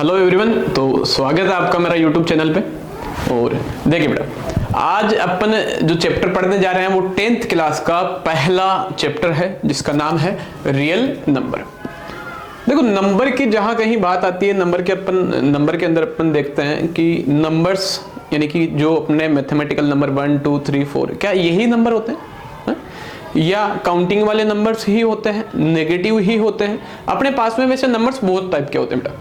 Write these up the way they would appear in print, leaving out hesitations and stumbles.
Hello everyone, तो स्वागत है आपका मेरा यूट्यूब चैनल पे। और देखिए बेटा, आज अपन जो चैप्टर पढ़ने जा रहे हैं वो 10th क्लास का पहला चैप्टर है जिसका नाम है रियल नंबर। देखो, नंबर की जहां कहीं बात आती है, नंबर के अंदर अपन देखते हैं कि नंबर्स यानी कि जो अपने मैथमेटिकल नंबर 1 2 3 4 क्या यही नंबर होते हैं या काउंटिंग वाले नंबर्स ही होते हैं, नेगेटिव ही होते हैं? अपने पास में वैसे नंबर्स बहुत टाइप के होते हैं बेटा।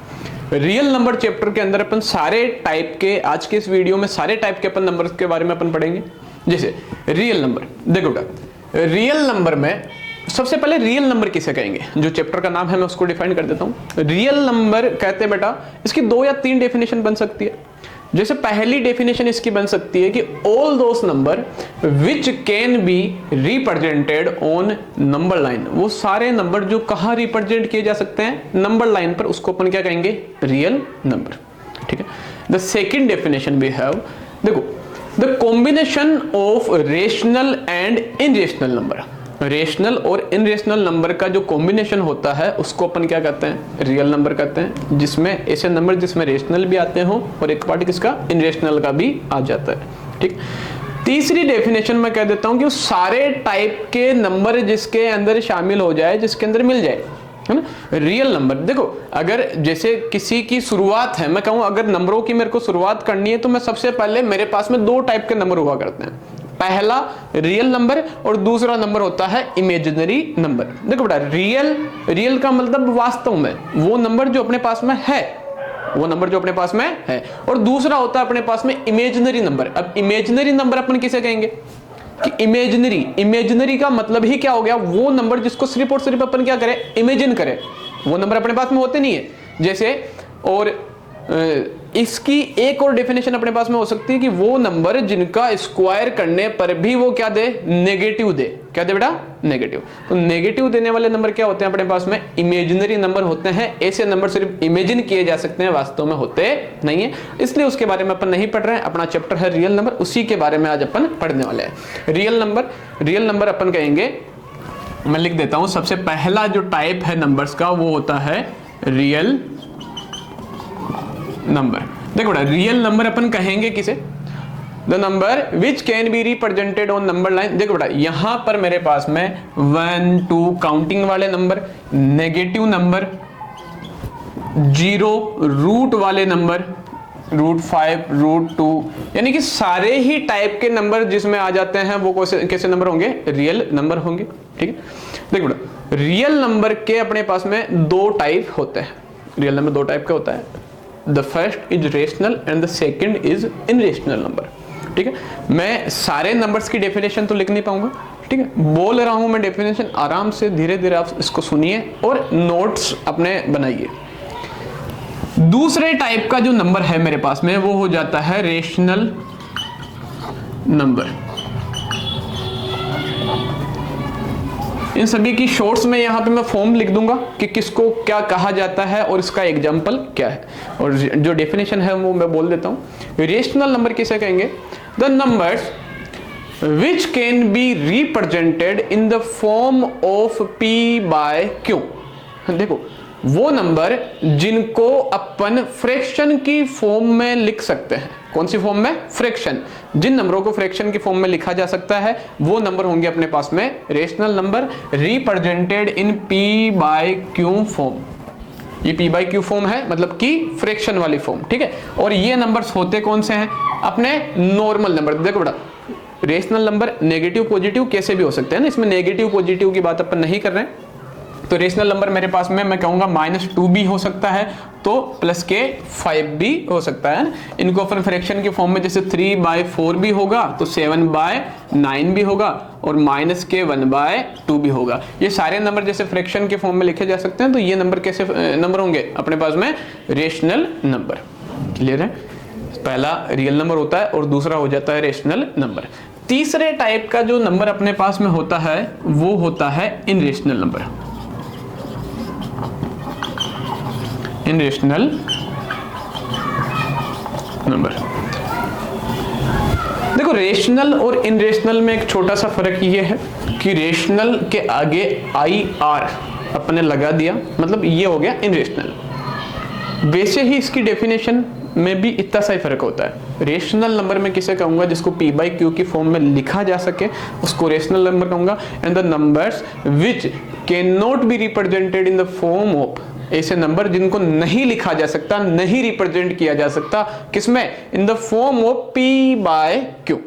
रियल नंबर चैप्टर के अंदर अपन सारे टाइप के, आज के इस वीडियो में सारे टाइप के अपन नंबर्स के बारे में अपन पढ़ेंगे। जैसे रियल नंबर, देखो बेटा, रियल नंबर में सबसे पहले रियल नंबर किसे कहेंगे, जो चैप्टर का नाम है मैं उसको डिफाइन कर देता हूं। रियल नंबर कहते हैं बेटा, इसकी 2 या 3 डेफिनेशन बन सकती है। जैसे पहली डेफिनेशन इसकी बन सकती है कि all those number which can be represented on number line, वो सारे नंबर जो कहां रिप्रेजेंट किए जा सकते हैं, नंबर लाइन पर, उसको अपन क्या कहेंगे, रियल नंबर। ठीक है। The second definition we have, देखो, the combination of rational and irrational number. Rational और इनरेशनल नंबर का जो कॉम्बिनेशन होता है उसको अपन क्या कहते हैं, रियल नंबर कहते हैं। जिसमें ऐसे नंबर जिसमें रेशनल भी आते हो और एक पार्ट किसका, इनरेशनल का भी आ जाता है। ठीक। तीसरी डेफिनेशन मैं कह देता हूं कि सारे टाइप के नंबर जिसके अंदर शामिल हो जाए, जिसके अंदर मिल जाए, है ना, रियल नंबर। देखो, अगर जैसे किसी की शुरुआत है, मैं कहूं अगर नंबरों की मेरे को शुरुआत करनी है तो मैं सबसे पहले, मेरे पास में 2 टाइप के नंबर हुआ करते हैं। पहला रियल नंबर और दूसरा नंबर होता है इमेजिनरी नंबर। देखो बेटा, रियल का मतलब वास्तव में वो नंबर जो अपने पास में है, वो नंबर जो अपने पास में है, और दूसरा होता है अपने पास में इमेजिनरी नंबर। अब इमेजिनरी नंबर अपन किसे कहेंगे कि इमेजिनरी का मतलब ही क्या हो गया, वो नंबर जिसको सिर्फ और सिर्फ अपन क्या करें, इमेजिन करें। वो नंबर अपने पास में होते नहीं है। जैसे, और इसकी एक और डेफिनेशन अपने पास में हो सकती है कि वो नंबर जिनका स्क्वायर करने पर भी वो क्या दे, नेगेटिव दे। क्या दे बेटा, नेगेटिव। तो नेगेटिव देने वाले नंबर क्या होते हैं अपने पास में, इमेजिनरी नंबर होते हैं। ऐसे नंबर सिर्फ इमेजिन किए जा सकते हैं, वास्तव में होते नहीं है, इसलिए उसके बारे में अपन नहीं पढ़ रहे हैं। अपना चैप्टर है रियल नंबर, उसी के बारे में आज अपन पढ़ने वाले हैं। रियल नंबर अपन कहेंगे, मैं लिख देता हूं, सबसे पहला जो टाइप है नंबर्स का वो होता है रियल नंबर। देखो बेटा, रियल नंबर अपन कहेंगे किसे, the number which can be represented on number line. देखो बेटा, यहां पर मेरे पास में 1 2 काउंटिंग वाले नंबर, नेगेटिव नंबर, 0 रूट वाले नंबर, √5 √2, यानी कि सारे ही टाइप के नंबर जिसमें आ जाते हैं वो कैसे नंबर होंगे, रियल नंबर होंगे। ठीक है। देखो बेटा, रियल नंबर के अपने पास में 2 टाइप होते हैं। रियल नंबर 2 टाइप का होता है। The first is rational and the second is irrational number। ठीक है। मैं सारे नंबर्स की डेफिनेशन तो लिख नहीं पाऊंगा, ठीक है, बोल रहा हूं मैं डेफिनेशन, आराम से धीरे धीरे आप इसको सुनिए और नोट्स अपने बनाइए। दूसरे टाइप का जो नंबर है मेरे पास में वो हो जाता है रेशनल नंबर। इन सभी की शॉर्ट्स में यहाँ पे मैं फॉर्म लिख दूंगा कि किसको क्या कहा जाता है और इसका एग्जाम्पल क्या है, और जो डेफिनेशन है वो मैं बोल देता हूँ। रेशनल नंबर किसे कहेंगे, the numbers which can be represented in the form of p/q। देखो, वो नंबर जिनको अपन फ्रैक्शन की फॉर्म में लिख सकते हैं। कौन सी फॉर्म में, फ्रैक्शन। जिन नंबरों को फ्रैक्शन की फॉर्म में लिखा जा सकता है वो नंबर होंगे अपने पास में rational number, represented in p/q form. ये p/q फॉर्म है, मतलब कि फ्रैक्शन वाली फॉर्म। ठीक है। और ये नंबर्स होते कौन से हैं, अपने नॉर्मल नंबर। देखो बेटा, रेशनल नंबर नेगेटिव पॉजिटिव कैसे भी हो सकते हैं ना, इसमें नेगेटिव पॉजिटिव की बात अपन नहीं कर रहे हैं। तो रेशनल नंबर मेरे पास में मैं कहूंगा -2 भी हो सकता है, तो +5 भी हो सकता है। इनको अपन फ्रैक्शन के फॉर्म में जैसे 3/4 भी होगा, तो 7/9 भी होगा, और -1/2 भी होगा। ये सारे नंबर जैसे फ्रैक्शन के फॉर्म में लिखे जा सकते हैं। तो ये नंबर कैसे नंबर होंगे अपने पास में, रेशनल नंबर। क्लियर है। पहला रियल नंबर होता है और दूसरा हो जाता है रेशनल नंबर। तीसरे टाइप का जो नंबर अपने पास में होता है वो होता है इनरेशनल नंबर। इनरेशनल नंबर। देखो, रेशनल और इनरेशनल में एक छोटा सा फर्क ये है कि रेशनल के आगे IR अपने लगा दिया, मतलब ये हो गया इनरेशनल। वैसे ही इसकी डेफिनेशन में भी इतना सा ही फर्क होता है। रेशनल नंबर में किसे कहूंगा, जिसको p बाई क्यू की फॉर्म में लिखा जा सके उसको रेशनल नंबर कहूंगा। And the numbers which can not be represented in the form of, ऐसे नंबर जिनको नहीं लिखा जा सकता, नहीं रिप्रेजेंट किया जा सकता, किसमें, in the form of p by Q.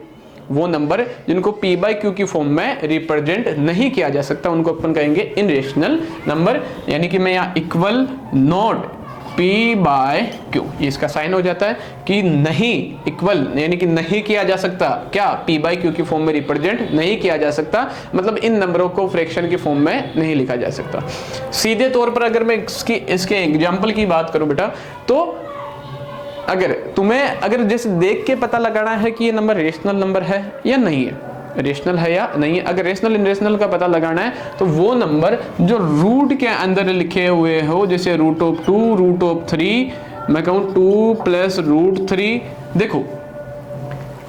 वो नंबर जिनको p बाई क्यू की फॉर्म में रिप्रेजेंट नहीं किया जा सकता उनको अपन कहेंगे इनरेशनल नंबर। यानी कि मैं यहाँ equal not p by Q, ये इसका साइन हो जाता है कि नहीं इक्वल, यानी कि नहीं किया जा सकता, क्या, p बाय क्यू की फॉर्म में रिप्रेजेंट नहीं किया जा सकता, मतलब इन नंबरों को फ्रैक्शन की फॉर्म में नहीं लिखा जा सकता। सीधे तौर पर अगर मैं इसके एग्जाम्पल की बात करूं बेटा, तो अगर जैसे देख के पता लगाना है कि ये नंबर रेशनल नंबर है या नहीं है, रेशनल है या नहीं है, अगर रेशनल इनरेशनल का पता लगाना है तो वो नंबर जो रूट के अंदर लिखे हुए हो, जैसे रूट ऑफ 2, रूट ऑफ 3, मैं कहूँ 2 प्लस रूट 3, देखो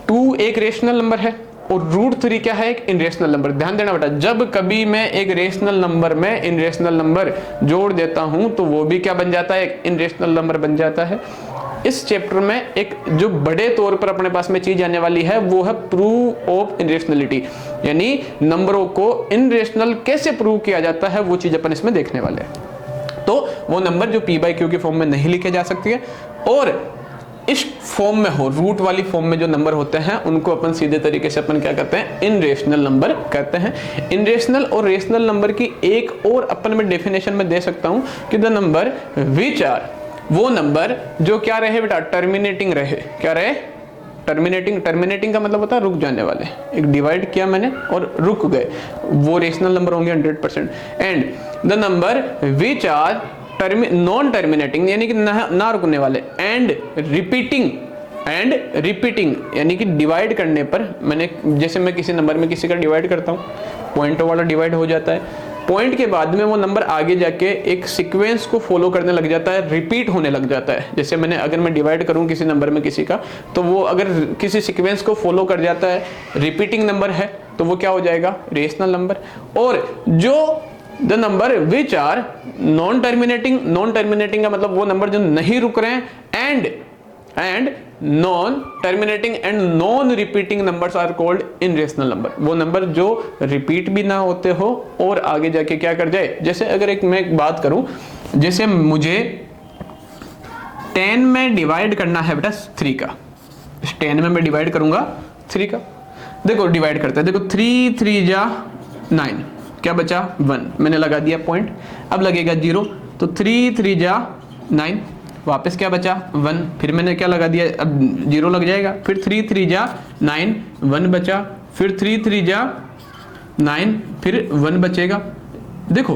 2 एक रेशनल नंबर है और रूट 3 क्या है, एक इनरेशनल नंबर। ध्यान देना बेटा, जब कभी मैं एक रेशनल नंबर में इनरेशनल नंबर जोड़ देता हूं तो वो भी क्या बन जाता है, एक इनरेशनल नंबर बन जाता है। इस चैप्टर में एक जो बड़े तौर पर अपने पास में चीज आने वाली है वो है प्रूफ ऑफ इनरेशनलिटी, यानी नंबरों को इनरेशनल कैसे प्रूव किया जाता है वो चीज अपन इसमें देखने वाले हैं। तो वो नंबर जो p बाई क्यू की फॉर्म में नहीं लिखे जा सकती है और इस फॉर्म में हो, रूट वाली फॉर्म में जो नंबर होते हैं उनको अपन सीधे तरीके से अपन क्या कहते हैं, इनरेशनल नंबर कहते हैं। इनरेशनल और रेशनल नंबर की एक और अपन में डेफिनेशन में दे सकता हूं कि द नंबर विच आर, वो नंबर जो क्या रहे बेटा, टर्मिनेटिंग रहे। क्या रहे, टर्मिनेटिंग का मतलब होता है रुक जाने वाले। एक डिवाइड किया मैंने और रुक गए, वो रेशनल नंबर होंगे 100%। And the number which are non terminating, यानी कि ना रुकने वाले, एंड रिपीटिंग यानी कि डिवाइड करने पर, मैंने जैसे मैं किसी नंबर में किसी का डिवाइड करता हूँ, पॉइंटों वाला डिवाइड हो जाता है, पॉइंट के बाद में वो नंबर आगे जाके एक सीक्वेंस को फॉलो करने लग जाता है, रिपीट होने लग जाता है। जैसे अगर मैं डिवाइड करूं किसी नंबर में किसी का, तो वो अगर किसी सीक्वेंस को फॉलो कर जाता है, रिपीटिंग नंबर है, तो वो क्या हो जाएगा, रेशनल नंबर। और जो the number which are non terminating का मतलब वो नंबर जो नहीं रुक रहे हैं, and non terminating and non repeating numbers are called irrational number. वो नंबर जो रिपीट भी ना होते हो और आगे जाके क्या कर जाए, जैसे अगर मैं एक बात करूं, जैसे मुझे 10 में डिवाइड करना है बेटा 3 का, 10 में मैं डिवाइड करूंगा 3 का, देखो डिवाइड करते हैं, देखो 3 3 जा 9, क्या बचा 1, मैंने लगा दिया पॉइंट, अब लगेगा 0, तो 3 3 जा 9, वापस क्या बचा 1, फिर मैंने क्या लगा दिया, अब 0 लग जाएगा, फिर 3 3 जा 9, 1 बचा, फिर 3 3 जा 9, फिर 1 बचेगा। देखो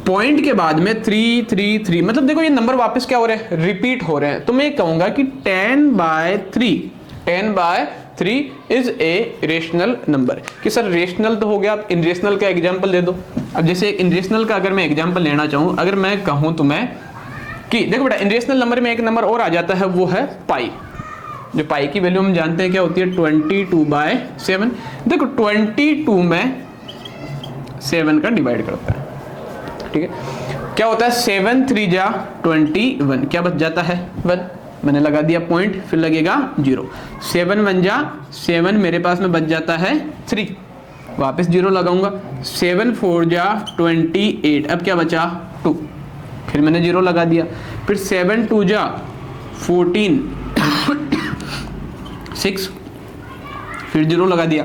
पॉइंट के बाद में 3 3 3, मतलब देखो ये नंबर वापस क्या हो रहे हैं, रिपीट हो रहे हैं। तो मैं कहूंगा कि 10 by 3 is a rational number. कि सर रेशनल तो हो गया, आप इनरेशनल का एग्जांपल दे दो। अब जैसे इनरेशनल का अगर मैं एग्जांपल लेना चाहूं, अगर मैं कहूं तो मैं कि देखो बेटा इनरेशनल नंबर में एक नंबर और आ जाता है, वो है पाई। जो पाई की वैल्यू हम जानते हैं क्या होती है, 22/7। देखो 22 में 7 का डिवाइड करता है, ठीक है, क्या होता है 7 3 जा 21, क्या बच जाता है 1, मैंने लगा दिया पॉइंट, फिर लगेगा 0, 7 1 जा 7, मेरे पास में बच जाता है 3, वापस 0 लगाऊंगा, 7 4 जा 28, अब क्या बचा 2, फिर मैंने 0 लगा दिया, फिर 7 2 जा 14 6, फिर 0 लगा दिया।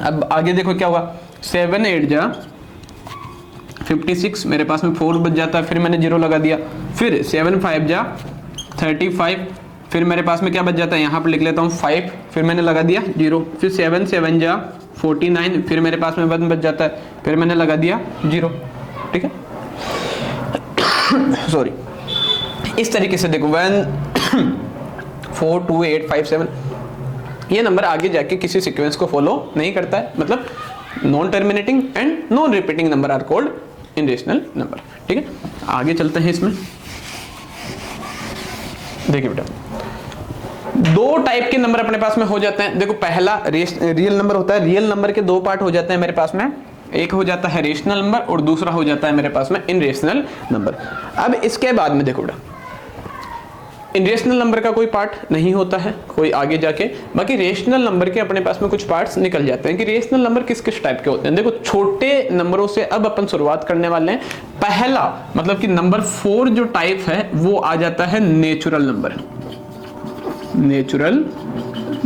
अब आगे देखो क्या हुआ, 7 8 जा 56, मेरे पास में 4 बच जाता है, फिर मैंने 0 लगा दिया, फिर 7 5 जा 35, फिर मेरे पास में क्या बच जाता है, यहाँ पर लिख लेता हूँ 5, फिर मैंने लगा दिया 0, फिर 7 7 जा 49, फिर मेरे पास में 1 बच जाता है, फिर मैंने लगा दिया 0, ठीक है। सॉरी, इस तरीके से देखो 1 4 2 8 5 7, ये नंबर आगे जाके किसी सीक्वेंस को फॉलो नहीं करता है, मतलब non terminating and non repeating number are called irrational number, ठीक है। आगे चलते हैं इसमें, देखिए बेटा दो टाइप के नंबर अपने पास में हो जाते हैं। देखो पहला रियल नंबर होता है, रियल नंबर के दो पार्ट हो जाते हैं मेरे पास में, एक हो जाता है रेशनल नंबर और दूसरा हो जाता है मेरे पास में इनरेशनल नंबर। अब इसके बाद में देखो बेटा, इनरेशनल नंबर का कोई पार्ट नहीं होता है कोई आगे जाके, बाकी रेशनल नंबर के अपने पास में कुछ पार्ट्स निकल जाते हैं कि रेशनल नंबर किस किस टाइप के होते हैं। देखो छोटे नंबरों से अब अपन शुरुआत करने वाले हैं। पहला मतलब कि नंबर 4 जो टाइप है वो आ जाता है नेचुरल नंबर। नेचुरल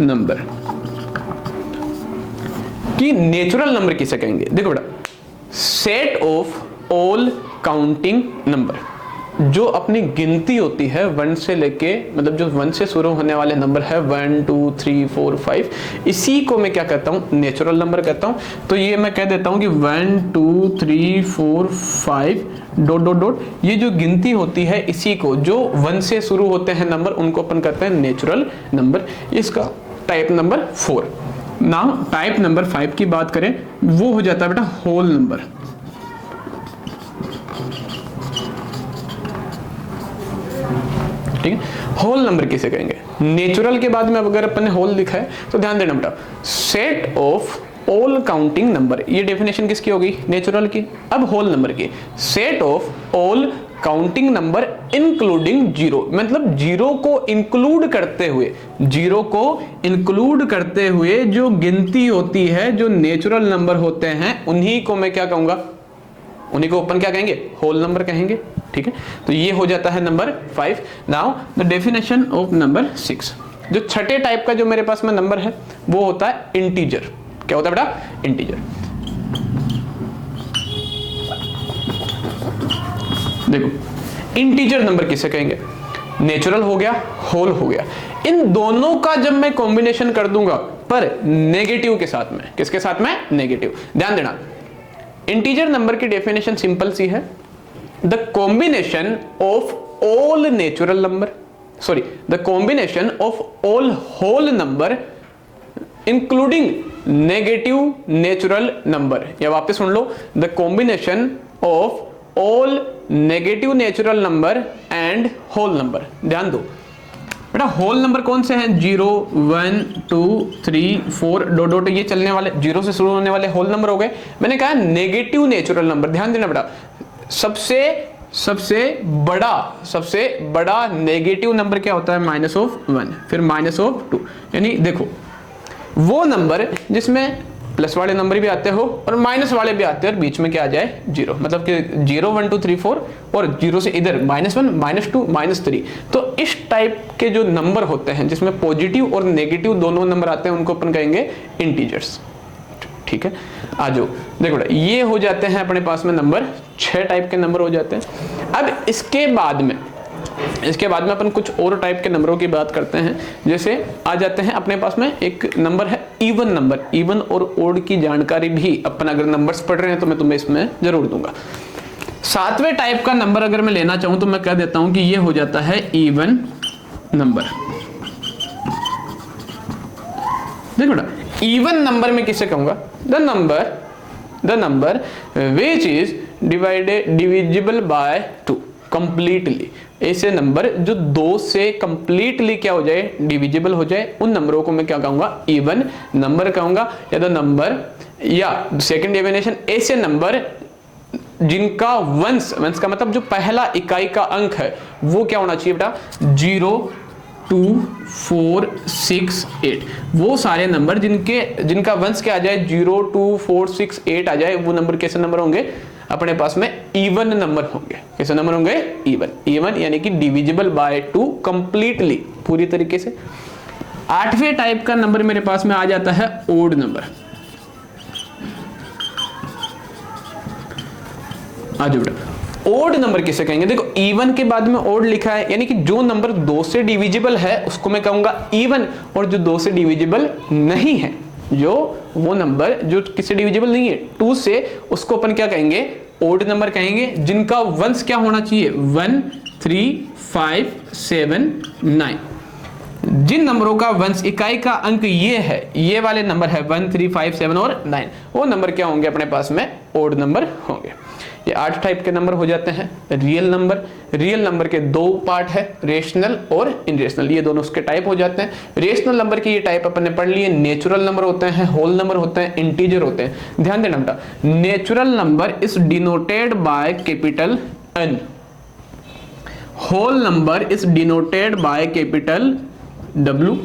नंबर कि नेचुरल नंबर किसे कहेंगे? देखो बेटा, set of all counting number, जो अपनी गिनती होती है 1 से लेके, मतलब जो 1 से शुरू होने वाले नंबर है 1 2 3 4 5, इसी को मैं क्या कहता हूं? नेचुरल नंबर कहता हूं। तो ये मैं कह देता हूं कि 1 2 3 4 5 डॉट डॉट डॉट, ये जो गिनती होती है इसी को, जो 1 से शुरू होते हैं नंबर, उनको अपन कहते हैं नेचुरल नंबर। इसका type number 4। Now type number 5 की बात करें, वो हो जाता है बेटा होल नंबर। ठीक है, होल नंबर किसे कहेंगे? नेचुरल के बाद में अगर अपन ने होल लिखा है तो ध्यान देना बेटा, set of all counting number, ये डेफिनेशन किसकी होगी? नेचुरल की। अब होल नंबर की, set of all counting number including zero, मतलब जीरो को इंक्लूड करते हुए, जीरो को इंक्लूड करते हुए जो गिनती होती है, जो नेचुरल नंबर होते हैं, उन्हीं को मैं क्या कहूंगा? उन्हीं को अपन क्या कहेंगे? होल नंबर कहेंगे। ठीक है, तो ये हो जाता है number 5। Now the definition of number 6, जो छठे टाइप का जो मेरे पास में नंबर है वो होता है इंटीजर। क्या होता है बेटा? इंटीजर। देखो इंटीजर नंबर किसे कहेंगे? नेचुरल हो गया, होल हो गया, इन दोनों का जब मैं कॉम्बिनेशन कर दूंगा पर नेगेटिव के साथ में, किसके साथ में? नेगेटिव। ध्यान देना, इंटीजर नंबर की डेफिनेशन सिंपल सी है, the combination of all natural number, sorry the combination of all whole number including negative natural number. या वापस सुन लो, the combination of all negative natural number and whole number. ध्यान दो बेटा, होल नंबर कौन से हैं? 0 1 2 3 4 डॉट डॉट, ये चलने वाले 0 से शुरू होने वाले होल नंबर हो गए। मैंने कहा नेगेटिव नेचुरल नंबर, ध्यान देना बेटा, सबसे बड़ा नेगेटिव नंबर क्या होता है? -1, फिर -2। यानी देखो वो नंबर जिसमें प्लस वाले नंबर भी आते हो और माइनस वाले भी आते हैं और बीच में क्या आ जाए? 0, मतलब कि 0 1 2 3 4 और 0 से इधर -1 -2 -3। तो इस टाइप के जो नंबर होते हैं जिसमें पॉजिटिव और नेगेटिव दोनों नंबर आते हैं, उनको अपन कहेंगे इंटीजर्स। ठीक है, आ जाओ देखो बेटा, ये हो जाते हैं अपने पास में नंबर 6 टाइप के नंबर हो जाते हैं। अब इसके बाद में अपन कुछ और टाइप के नंबरों की बात करते हैं। जैसे आ जाते हैं अपने पास में एक नंबर है इवन नंबर। इवन और ओड की जानकारी भी अपन अगर नंबर्स पढ़ रहे हैं तो मैं तुम्हें इसमें जरूर दूंगा। 7वें टाइप का नंबर अगर मैं लेना चाहूं तो मैं कह देता हूं कि ये हो जाता है इवन नंबर। देखो बेटा, इवन नंबर में किसे कहूंगा? The number which is divisible by 2 completely. ऐसे नंबर जो 2 से कंप्लीटली क्या हो जाए? डिविजिबल हो जाए, उन नंबरों को मैं क्या कहूंगा? इवन नंबर कहूंगा। या द नंबर, या सेकंड डेफिनेशन, ऐसे नंबर जिनका वंश का मतलब जो पहला इकाई का अंक है वो क्या होना चाहिए बेटा? 0 2 4 6 8। वो सारे नंबर जिनका वंश क्या आ जाए? 0 2 4 6 8 आ जाए, वो नंबर कैसे नंबर होंगे? अपने पास में इवन नंबर होंगे। कैसे नंबर होंगे? इवन यानी कि डिविजिबल बाय 2 कंप्लीटली, पूरी तरीके से। 8वें टाइप का नंबर मेरे पास में आ जाता है ओड नंबर। आ जाओ बेटा, ओड नंबर किसे कहेंगे? देखो इवन के बाद में ओड लिखा है, यानी कि जो नंबर 2 से डिविजिबल है उसको मैं कहूंगा इवन, और जो 2 से डिविजिबल नहीं है, जो वो नंबर जो किसी डिविजिबल नहीं है 2 से, उसको अपन क्या कहेंगे? ओड नंबर कहेंगे, जिनका वंश क्या होना चाहिए? 1 3 5 7 9। जिन नंबरों का वंश इकाई का अंक ये है, ये वाले नंबर है 1 3 5 7 और 9, वो नंबर क्या होंगे? अपने पास में ओड नंबर होंगे। ये 8 टाइप के नंबर हो जाते हैं रियल नंबर। रियल नंबर के 2 पार्ट है, रेशनल और इनरेशनल, ये दोनों उसके टाइप हो जाते हैं। रेशनल नंबर की ये टाइप अपन ने पढ़ लिए, नेचुरल नंबर होते हैं, होल नंबर होते हैं, इंटीजर होते हैं। ध्यान देना बेटा, natural number is denoted by capital N, whole number is denoted by capital W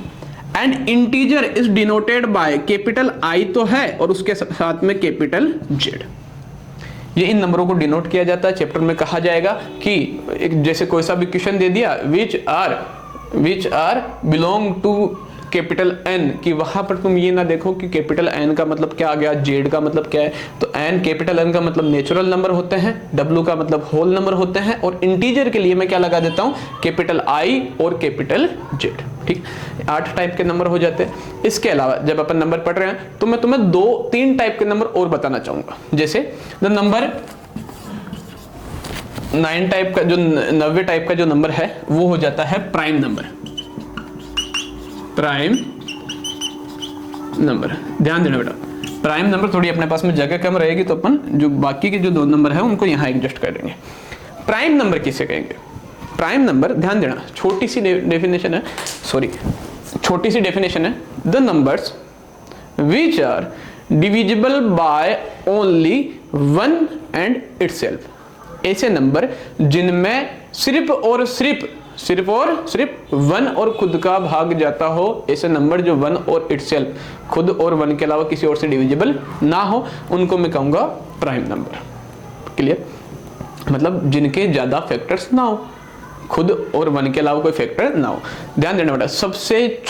and integer is denoted by capital I तो है और उसके साथ में कैपिटल Z। ये इन नंबरों को डिनोट किया जाता है। चैप्टर में कहा जाएगा कि जैसे कोई सा भी क्वेश्चन दे दिया which are belong to capital N, कि वहां पर तुम ये ना देखो कि कैपिटल N का मतलब क्या आ गया, Z का मतलब क्या है। तो N कैपिटल N का मतलब नेचुरल नंबर होते हैं, W का मतलब होल नंबर होते हैं, और इंटीजर के लिए मैं क्या लगा देता हूं, कैपिटल I और कैपिटल Z। ठीक, 8 टाइप के नंबर हो जाते हैं। इसके अलावा जब अपन नंबर पढ़ रहे हैं तो मैं तुम्हें 2-3 टाइप के नंबर और बताना चाहूंगा। जैसे द नंबर 9 टाइप का, जो 90 टाइप का जो नंबर है वो हो जाता है प्राइम नंबर। प्राइम नंबर, ध्यान देना बेटा, प्राइम नंबर थोड़ी अपने पास में जगह कम रहेगी तो अपन जो बाकी के जो 2 नंबर है उनको यहां एडजस्ट कर देंगे। प्राइम नंबर किसे कहेंगे? प्राइम नंबर, ध्यान देना, छोटी सी डेफिनेशन है, छोटी सी डेफिनेशन है, the numbers which are divisible by only 1 and itself. ऐसे नंबर जिनमें सिर्फ और सिर्फ 1 और खुद का भाग जाता हो, ऐसे नंबर जो 1 और इटसेल्फ, खुद और 1 के अलावा किसी और से डिविजिबल ना हो, उनको मैं कहूंगा प्राइम नंबर। क्लियर? मतलब जिनके ज्यादा फैक्टर्स ना हो, खुद और 1 के अलावा कोई फैक्टर ना हो। ध्यान देना बेटा, सबसे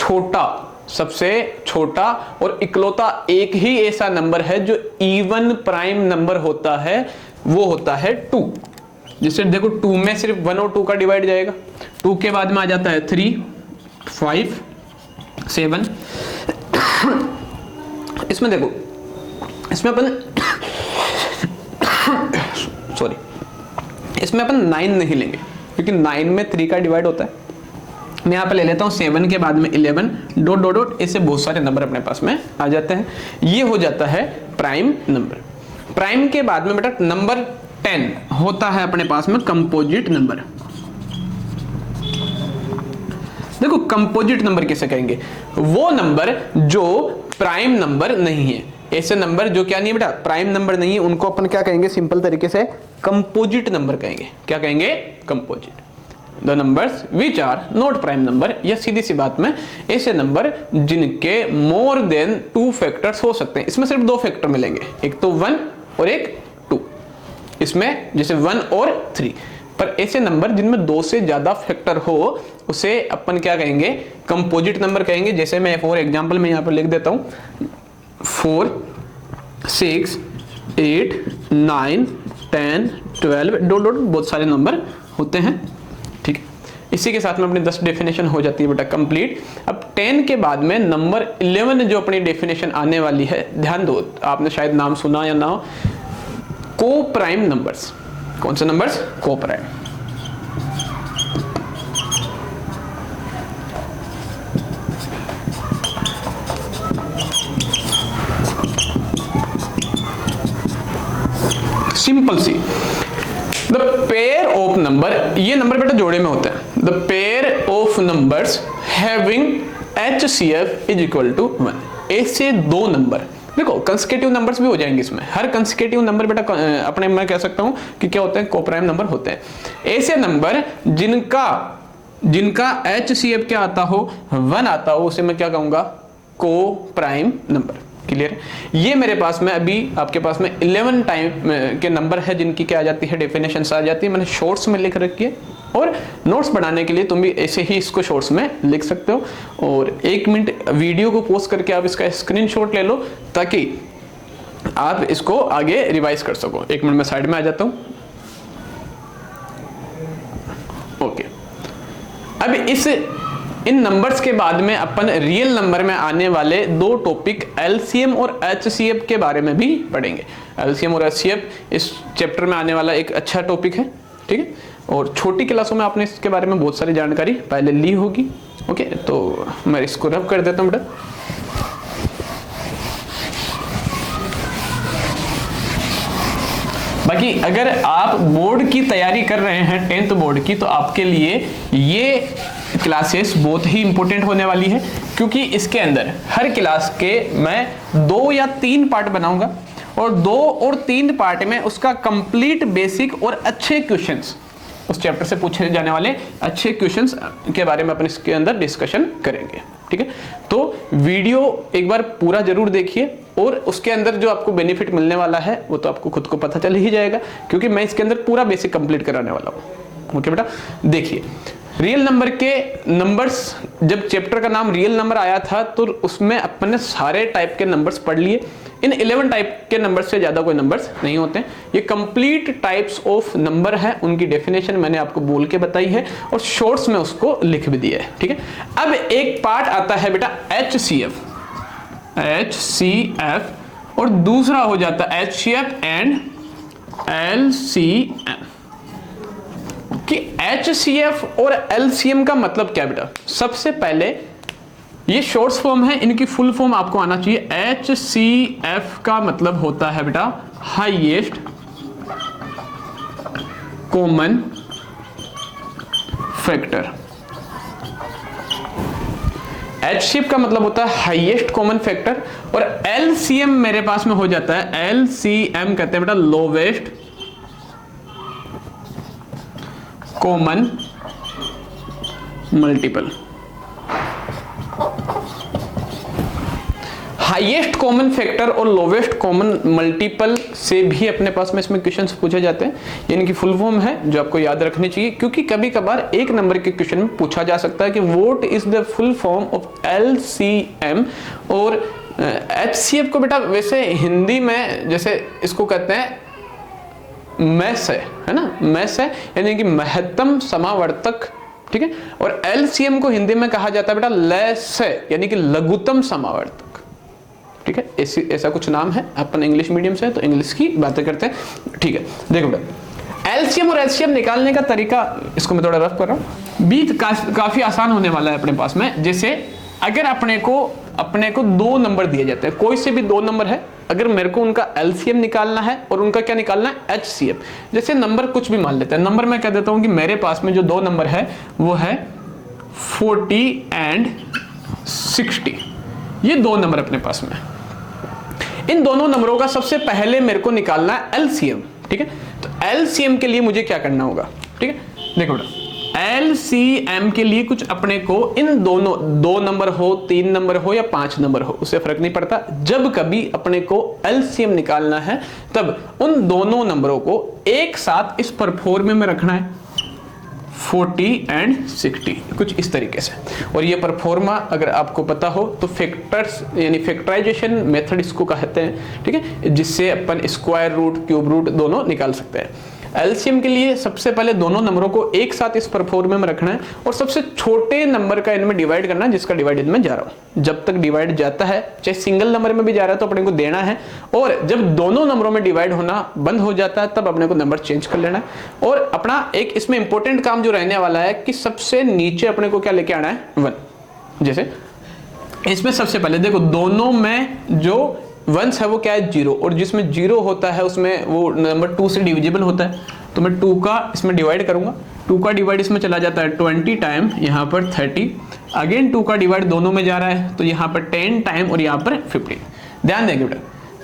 छोटा और इकलौता एक ही ऐसा नंबर है जो इवन प्राइम नंबर होता है, वो होता है 2। जिससे देखो 2 में सिर्फ 1 और 2 का डिवाइड जाएगा, 2 के बाद में आ जाता है 3, 5, 7। इसमें देखो, इसमें अपन 9 नहीं लेंगे क्योंकि 9 में 3 का डिवाइड होता है। मैं यहाँ पे ले लेता हूँ 7 के बाद में 11 ... ऐसे बहुत सारे नंबर अपने पास में आ जाते हैं। ये हो जाता है प्राइम नंबर। प्राइम के बाद में बेटा नंबर 10 होता है अपने पास में कंपोजिट नंबर। देखो कंपोजिट नंबर किसे कहेंगे? वो नंबर जो प्राइम नंबर नहीं है। ऐसे नंबर जो क्या नहीं है बेटा, प्राइम नंबर नहीं है, उनको अपन क्या कहेंगे? सिंपल तरीके से कंपोजिट नंबर कहेंगे। क्या कहेंगे? Composite. The numbers which are not prime number, या सीधी सी बात में ऐसे नंबर जिनके मोर देन 2 फैक्टर्स हो सकते हैं। इसमें सिर्फ 2 फैक्टर मिलेंगे, एक तो 1 और एक 2। इसमें जैसे 1 और 3, पर ऐसे नंबर जिनमें 2 से ज्यादा फैक्टर हो उसे अपन क्या कहेंगे? कंपोजिट नंबर कहेंगे। जैसे मैं फॉर एग्जांपल में यहाँ पर लिख देता हूँ 4, 6, 8, 9, 10, 12 ... बहुत सारे नंबर होते हैं। ठीक है, इसी के साथ में अपनी 10 डेफिनेशन हो जाती है बेटा कंप्लीट। अब 10 के बाद में नंबर 11 जो अपनी डेफिनेशन आने वाली है, ध्यान दो, आपने शायद नाम सुना या ना हो, को प्राइम नंबर्स। कौन से नंबर्स? को प्राइम। सिंपल सी, द पेयर ऑफ नंबर, ये नंबर बेटा जोड़े में होते हैं। The pair of numbers having HCF is equal to 1। ऐसे 2 नंबर, देखो कंसेक्यूटिव नंबर्स भी हो जाएंगे इसमें। हर कंसेक्यूटिव नंबर बेटा अपने मैं कह सकता हूं कि क्या होते हैं? कोप्राइम नंबर होते हैं। ऐसे नंबर जिनका HCF क्या आता हो? 1 आता हो, उसे मैं क्या कहूंगा? को प्राइम नंबर। क्लियर? ये मेरे पास में अभी आपके पास में 11 टाइप के नंबर है जिनकी क्या आ जाती है? डेफिनेशंस आ जाती है। मैंने शॉर्ट्स में लिख रखी है, और नोट्स बनाने के लिए तुम भी ऐसे ही इसको शॉर्ट्स में लिख सकते हो। और 1 मिनट वीडियो को पॉज करके आप इसका स्क्रीनशॉट ले लो ताकि आप इसको आगे रिवाइज कर सको। 1 मिनट में साइड में आ जाता हूं। ओके, अब इन नंबर्स के बाद में अपन रियल नंबर में आने वाले 2 टॉपिक LCM और HCF के बारे में भी पढ़ेंगे। LCM और HCF इस चैप्टर में आने वाला एक अच्छा टॉपिक है। ठीक है, और छोटी क्लासों में आपने इसके बारे में बहुत सारी जानकारी पहले ली होगी। ओके, तो मैं इसको रब कर देता हूं बेटा। बाकी अगर आप बोर्ड की तैयारी कर रहे हैं 10th बोर्ड की, तो आपके लिए ये क्लासेस बहुत ही इंपॉर्टेंट होने वाली है, क्योंकि इसके अंदर हर क्लास के मैं 2 या 3 पार्ट बनाऊंगा और 2 और 3 पार्ट में उसका कंप्लीट बेसिक और अच्छे क्वेश्चंस, उस चैप्टर से पूछे जाने वाले अच्छे क्वेश्चंस के बारे में अपन इसके अंदर डिस्कशन करेंगे। ठीक है, तो वीडियो एक बार पूरा जरूर देखिए और उसके अंदर जो आपको बेनिफिट मिलने वाला है वो तो आपको खुद को पता चल ही जाएगा, क्योंकि मैं इसके अंदर पूरा बेसिक कंप्लीट कराने वाला हूँ। ओके बेटा, देखिए रियल नंबर के नंबर्स, जब चैप्टर का नाम रियल नंबर आया था तो उसमें अपन ने सारे टाइप के नंबर्स पढ़ लिए। इन 11 टाइप के नंबर से ज्यादा कोई नंबर्स नहीं होते। ये कंप्लीट टाइप्स ऑफ नंबर है, उनकी डेफिनेशन मैंने आपको बोल के बताई है और शॉर्ट्स में उसको लिख भी दिया है। ठीक है, अब एक पार्ट आता है बेटा HCF और दूसरा हो जाता है HCF एंड LCM। कि HCF और LCM का मतलब क्या बेटा? सबसे पहले ये शॉर्ट्स फॉर्म है, इनकी फुल फॉर्म आपको आना चाहिए। HCF का मतलब होता है बेटा हाईएस्ट कॉमन फैक्टर। HCF का मतलब होता है हाईएस्ट कॉमन फैक्टर और LCM मेरे पास में हो जाता है, LCM कहते हैं बेटा lowest common multiple. Highest common factor और लोवेस्ट कॉमन मल्टीपल से भी अपने पास में इसमें क्वेश्चंस पूछे जाते हैं। ये इनकी फुल फॉर्म है जो आपको याद रखनी चाहिए, क्योंकि कभी कभार एक नंबर के क्वेश्चन में पूछा जा सकता है कि what is the full form of LCM और HCF को बेटा वैसे हिंदी में जैसे इसको कहते हैं मैस है ना, मैस है यानी कि महत्तम समावर्तक। ठीक है, और LCM को हिंदी में कहा जाता है बेटा लेस है यानी कि लघुत्तम समावर्तक। ठीक है, ऐसा कुछ नाम है, अपन इंग्लिश मीडियम से है तो इंग्लिश की बातें करते हैं। ठीक है, देखो बेटा LCM और HCF निकालने का तरीका, इसको मैं थोड़ा रफ कर रहा हूं, बीट काफी आसान होने वाला है अपने पास में। जैसे अगर अपने को 2 नंबर दिए जाते हैं, कोई से भी 2 नंबर है, अगर मेरे को उनका LCM निकालना है और उनका क्या निकालना है HCF। जैसे नंबर कुछ भी मान लेते हैं, नंबर मैं कह देता हूं कि मेरे पास में जो 2 नंबर है वो है 40 एंड 60। ये 2 नंबर अपने पास में, इन दोनों नंबरों का सबसे पहले मेरे को निकालना है LCM। ठीक है, तो LCM के लिए मुझे क्या करना होगा? ठीक है, देखो बेटा LCM के लिए कुछ अपने को इन दोनों 2 नंबर हो, 3 नंबर हो या 5 नंबर हो, उससे फर्क नहीं पड़ता। जब कभी अपने को LCM निकालना है तब उन दोनों नंबरों को एक साथ इस परफॉर्मे में रखना है, 40 एंड 60, कुछ इस तरीके से। और ये परफॉर्मा अगर आपको पता हो तो फैक्टर्स यानी फैक्टराइजेशन मेथड इसको कहते हैं। ठीक है, जिससे अपन स्क्वायर रूट, क्यूब रूट दोनों निकाल सकते हैं। LCM के लिए सबसे पहले दोनों नंबरों को एक साथ इस परफॉर्मे में रखना है और सबसे छोटे नंबर का इनमें डिवाइड करना है, जिसका डिवाइड इनमें जा रहा हूं। जब तक डिवाइड जाता है, चाहे सिंगल नंबर में भी जा रहा है तो अपने को देना है, और जब दोनों नंबरों में डिवाइड होना बंद हो जाता है तब अपने को नंबर चेंज कर लेना है। और अपना एक इसमें इंपॉर्टेंट काम जो रहने वाला है कि सबसे नीचे अपने को क्या लेके आना है, 1। जैसे इसमें सबसे पहले देखो दोनों में जो वंस है वो क्या है, 0, और जिसमें 0 होता है उसमें वो नंबर 2 से डिविजिबल होता है। तो मैं 2 का इसमें डिवाइड करूंगा, 2 का डिवाइड इसमें चला जाता है 20 टाइम, यहाँ पर 30, अगेन 2 का डिवाइड दोनों में जा रहा है तो यहाँ पर 10 टाइम और यहाँ पर 15। ध्यान देंगे बेटा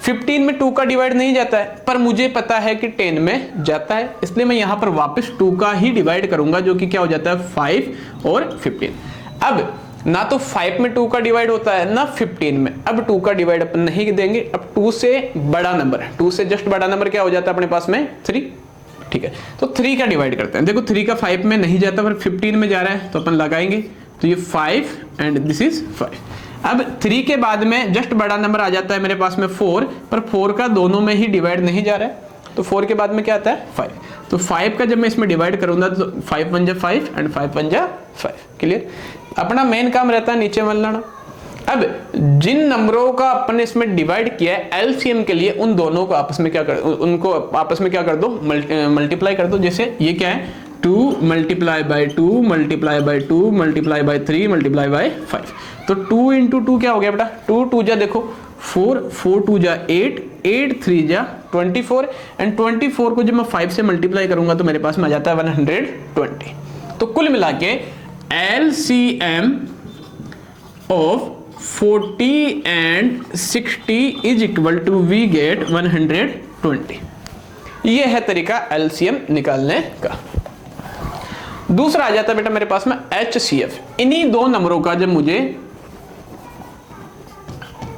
15 में 2 का डिवाइड नहीं जाता है, पर मुझे पता है कि 10 में जाता है, इसलिए मैं यहाँ पर वापस 2 का ही डिवाइड करूंगा, जो कि क्या हो जाता है 5 और 15। अब ना तो 5 में 2 का डिवाइड होता है ना 15 में, अब 2 का डिवाइड अपन नहीं देंगे। अब 2 से बड़ा नंबर, 2 से जस्ट बड़ा नंबर क्या हो जाता है अपने पास में, 3। ठीक है, तो 3 का डिवाइड करते हैं। देखो 3 का 5 में नहीं जाता पर 15 में जा रहा है, तो अपन लगाएंगे, तो ये 5 एंड दिस इज 5। अब 3 के बाद में जस्ट बड़ा नंबर आ जाता है मेरे पास में 4, पर 4 का दोनों में ही डिवाइड नहीं जा रहा है, तो 4 के बाद में क्या आता है 5। तो 5 का जब मैं इसमें डिवाइड करूंगा तो 5 1 जा 5 एंड 5 1 जा 5। क्लियर, अपना मेन काम रहता है नीचे मन लाना। अब जिन नंबरों का अपन इसमें डिवाइड किया है LCM के लिए, उन दोनों को आपस में क्या कर, उनको आपस में क्या कर दो, मल्टीप्लाई कर दो। जैसे ये क्या है, 2 multiply by 2 multiply by 2 multiply by 3 multiply by 5। तो 2 × 2 क्या हो गया बेटा, 2 2 जा देखो 4, 4 2 जा 8, 8 3 जा 24 एंड 24 को जब मैं 5 से मल्टीप्लाई करूंगा तो मेरे पास में आ जाता है 120। तो कुल मिला के LCM of 40 and 60 is equal to we get 120। ये है तरीका LCM निकालने का। दूसरा आ जाता है बेटा मेरे पास में HCF। इन्हीं दो नंबरों का जब मुझे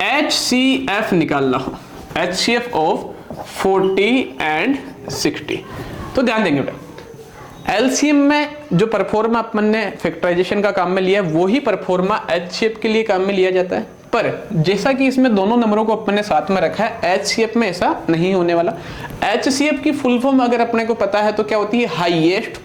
HCF निकालना हो, HCF ऑफ 40 एंड 60, तो ध्यान देंगे बेटा LCM में जो परफॉर्मा अपन ने फैक्टराइजेशन का काम में लिया वो ही परफॉर्मा HCF के लिए काम में लिया जाता है। पर जैसा कि इसमें दोनों नंबरों को अपन ने साथ में रखा है, HCF में ऐसा नहीं होने वाला। HCF की फुल फॉर्म अगर अपने को पता है तो क्या होती है, हाईएस्ट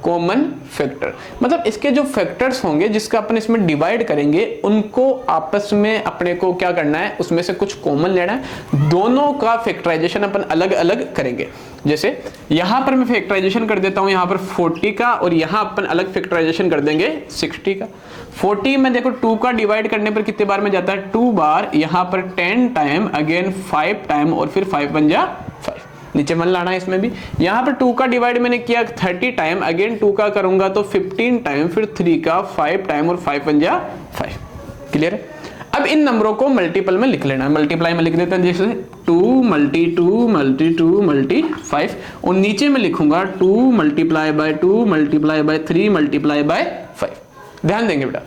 कॉमन फैक्टर। मतलब इसके जो फैक्टर्स होंगे जिसका अपन इसमें डिवाइड करेंगे उनको आपस में अपने को क्या करना है, उसमें से कुछ कॉमन लेना है। दोनों का फैक्टराइजेशन अपन अलग अलग करेंगे। जैसे यहां पर मैं फैक्टराइजेशन कर देता हूं यहां पर 40 का, और यहां अपन अलग फैक्टराइजेशन कर देंगे 60 का। 40 में देखो 2 का डिवाइड करने पर कितने बार में जाता है, 2 बार, यहां पर 10 टाइम, अगेन 5 टाइम, और फिर 5 बन जा 5, नीचे मन लाना है इसमें भी। यहां पर 2 का डिवाइड मैंने किया 30 टाइम, अगेन 2 का करूंगा तो 15 टाइम, फिर 3 का 5 टाइम, और 5 बन जा 5। क्लियर है? अब इन नंबरों को मल्टीपल में लिख लेना है। मल्टीप्लाई में लिख देते हैं, जैसे 2 मल्टी 2 मल्टी 2 मल्टी 5, और नीचे में लिखूंगा 2 multiply by 2 multiply by 3 multiply by 5। ध्यान देंगे बेटा,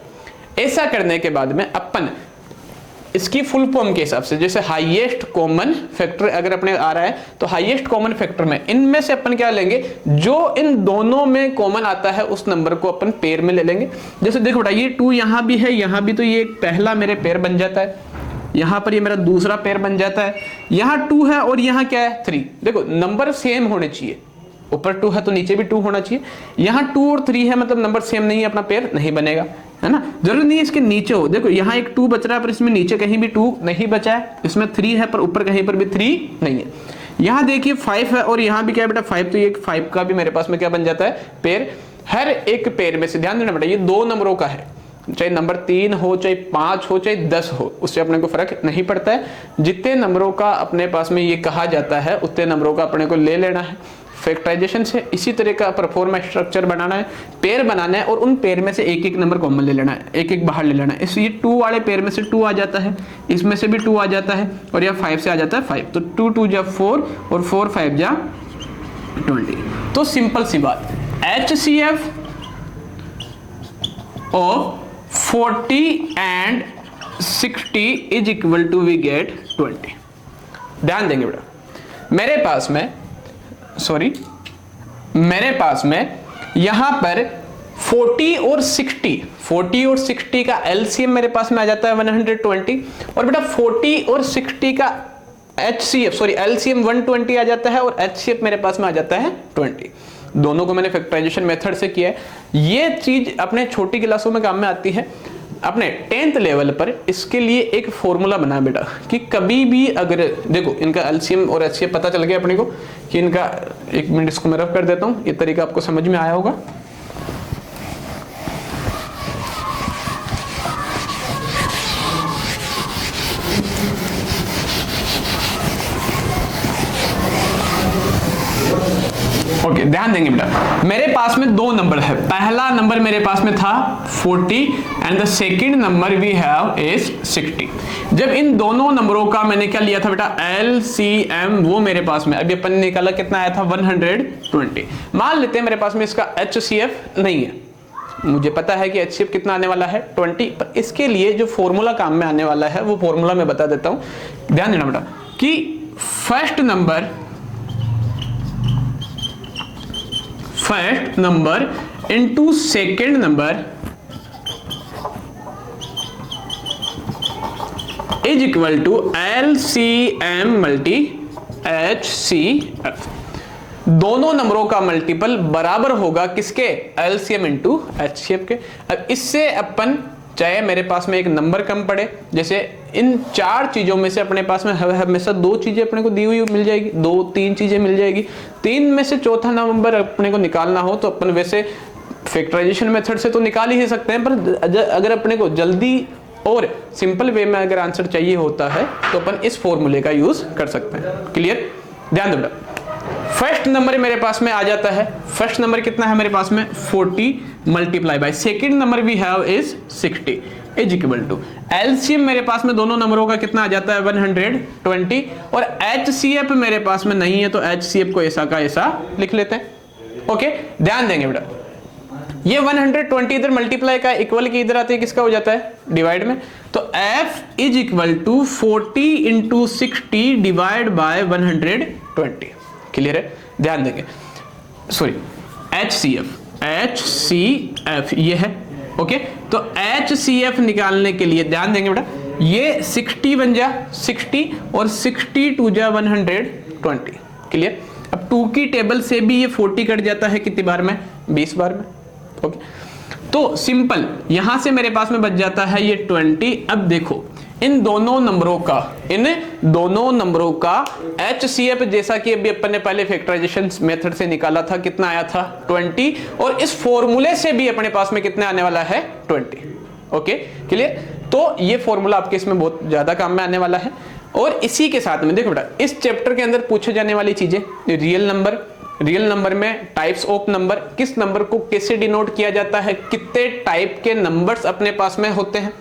ऐसा करने के बाद में अपन इसकी फुल फॉर्म के हिसाब से, जैसे हाईएस्ट कॉमन फैक्टर अगर अपने आ रहा है तो हाईएस्ट कॉमन फैक्टर में इनमें से अपन क्या लेंगे, जो इन दोनों में कॉमन आता है उस नंबर को अपन पेयर में ले लेंगे। जैसे देखो बेटा ये 2 यहां भी है, यहां भी, तो ये एक पहला मेरे पेयर बन जाता है, यहां पर ये मेरा दूसरा पेयर बन जाता है, यहां 2 है और यहां क्या है 3। देखो नंबर सेम होने चाहिए, ऊपर 2 है तो नीचे भी 2 होना चाहिए। यहां 2 और 3 है मतलब नंबर सेम नहीं है, अपना पेयर नहीं बनेगा, है ना। जरूरी नहीं है इसके नीचे हो। देखो यहाँ एक 2 बच रहा है पर इसमें नीचे कहीं भी 2 नहीं बचा है, इसमें 3 है पर ऊपर कहीं पर भी 3 नहीं है। यहाँ देखिए 5 है और यहाँ भी क्या है बेटा 5, तो ये 5 का भी मेरे पास में क्या बन जाता है, पेयर। हर एक पेयर में से ध्यान देना बेटा ये 2 नंबरों का है, चाहे नंबर 3 हो, चाहे 5 हो, चाहे 10 हो, उससे अपने को फर्क नहीं पड़ता है। जितने नंबरों का अपने पास में ये कहा जाता है उतने नंबरों का अपने को ले लेना है फैक्टराइजेशन से। इसी तरह का परफॉर्मा स्ट्रक्चर बनाना है, पेयर बनाना है, और उन पेयर में से एक एक नंबर कॉमन ले लेना है, एक एक बाहर ले लेना है। इस ये 2 वाले पेयर में से 2 आ जाता है, इसमें से भी 2 आ जाता है, और यह 5 से आ जाता है 5, तो 2 2 जा 4 और 4 5 जा 20। तो सिंपल सी बात, HCF of 40 and 60 is equal to we get 20। ध्यान देंगे बेटा मेरे पास में यहां पर 40 और 60 का LCM मेरे पास में आ जाता है 120, और बेटा 40 और 60 का LCM 120 आ जाता है, और HCF मेरे पास में आ जाता है 20। दोनों को मैंने फैक्टराइजेशन मेथड से किया है। ये चीज अपने छोटी क्लासों में काम में आती है। अपने 10th लेवल पर इसके लिए एक फॉर्मूला बना बेटा कि कभी भी अगर देखो इनका LCM और HCF पता चल गया अपने को कि इनका, एक मिनट इसको मैं रफ कर देता हूं, ये तरीका आपको समझ में आया होगा। ओके, ध्यान देंगे बेटा मेरे पास में 2 नंबर है। पहला नंबर मेरे पास में था 40 and the second number we have is 60। जब इन दोनों नंबरों का मैंने क्या लिया था बेटा LCM, वो मेरे पास में अभी अपन ने निकाला कितना आया था 120। मान लेते हैं मेरे पास में इसका HCF नहीं है, मुझे पता है कि HCF कितना आने वाला है 20, पर इसके लिए जो फॉर्मूला काम में आने वाला है वो फॉर्मूला मैं बता देता हूं। ध्यान देना बेटा कि first number into second number is equal to LCM multi HCF। दोनों नंबरों का मल्टीपल बराबर होगा किसके, LCM इंटू HCF के। अब इससे अपन चाहे मेरे पास में एक नंबर कम पड़े, जैसे इन 4 चीजों में से अपने पास में हमेशा 2 चीजें अपने को दी हुई मिल जाएगी, 2-3 चीजें मिल जाएगी। 3 में से चौथा नंबर अपने को निकालना हो तो अपन वैसे फैक्टराइजेशन मेथड से तो निकाल ही सकते हैं, पर अगर अपने को जल्दी और सिंपल वे में अगर आंसर चाहिए होता है तो अपन इस फॉर्मूले का यूज कर सकते हैं। क्लियर, ध्यान दो बेटा। फर्स्ट नंबर मेरे पास में आ जाता है, फर्स्ट नंबर कितना है मेरे पास में 40 multiply by second number we have is 60 is equal to LCM मेरे पास में दोनों नंबरों का कितना आ जाता है 120 और एचसीएफ मेरे पास में नहीं है तो एचसीएफ को ऐसा का ऐसा लिख लेते हैं। ओके, ध्यान देंगे बेटा, ये 120 इधर मल्टीप्लाई का इक्वल की इधर आते है किसका हो जाता है डिवाइड में, तो f is equal to 40 into 60 divide by 120। Clear है, ध्यान देंगे, सॉरी HCF ये है। ओके, तो HCF निकालने के लिए ध्यान देंगे बेटा, ये 60 बन जा 60 और 60 टू जा 120। क्लियर, अब 2 की टेबल से भी ये 40 कट जाता है कितनी बार में 20 बार में। ओके, तो सिंपल यहां से मेरे पास में बच जाता है ये 20। अब देखो इन दोनों नंबरों का HCF जैसा कि अभी अपन ने पहले फैक्टराइजेशन मेथड से निकाला था कितना आया था 20 और इस फॉर्मूले से भी अपने पास में कितना आने वाला है 20। ओके, क्लियर, तो ये फॉर्मूला आपके इसमें बहुत ज्यादा काम में आने वाला है। और इसी के साथ में देखो बेटा, इस चैप्टर के अंदर पूछे जाने वाली चीजें रियल नंबर में टाइप्स ऑफ नंबर, किस नंबर को कैसे डिनोट किया जाता है, कितने टाइप के नंबर्स अपने पास में होते हैं।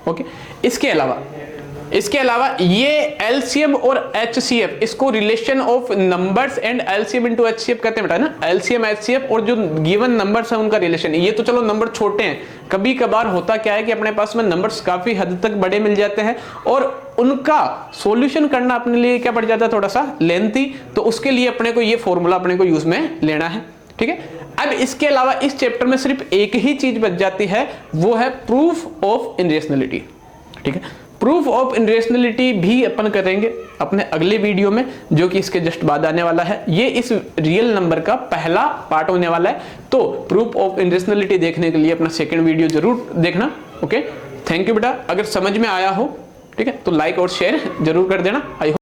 ओके, इसके अलावा ये एलसीएम और एचसीएफ इसको relation of numbers and LCM into HCF कहते हैं बेटा ना, एलसीएम एचसीएफ और जो गिवन नंबर्स है उनका रिलेशन। ये तो चलो नंबर छोटे हैं, कभी कभार होता क्या है कि अपने पास में नंबर्स काफी हद तक बड़े मिल जाते हैं और उनका सॉल्यूशन करना अपने लिए क्या पड़ जाता है थोड़ा सा लेंथी, तो उसके लिए अपने को ये फॉर्मूला अपने को यूज में लेना है। ठीक है, अब इसके अलावा इस चैप्टर में सिर्फ एक ही चीज बच जाती है, वो है प्रूफ ऑफ इनरेशनलिटी। ठीक है, प्रूफ ऑफ इनरेशनलिटी भी अपन करेंगे अपने अगले वीडियो में, जो कि इसके जस्ट बाद आने वाला है। ये इस रियल नंबर का पहला पार्ट होने वाला है, तो प्रूफ ऑफ इनरेशनलिटी देखने के लिए अपना सेकंड वीडियो जरूर देखना। ओके, थैंक यू बेटा, अगर समझ में आया हो ठीक है तो लाइक और शेयर जरूर कर देना। आई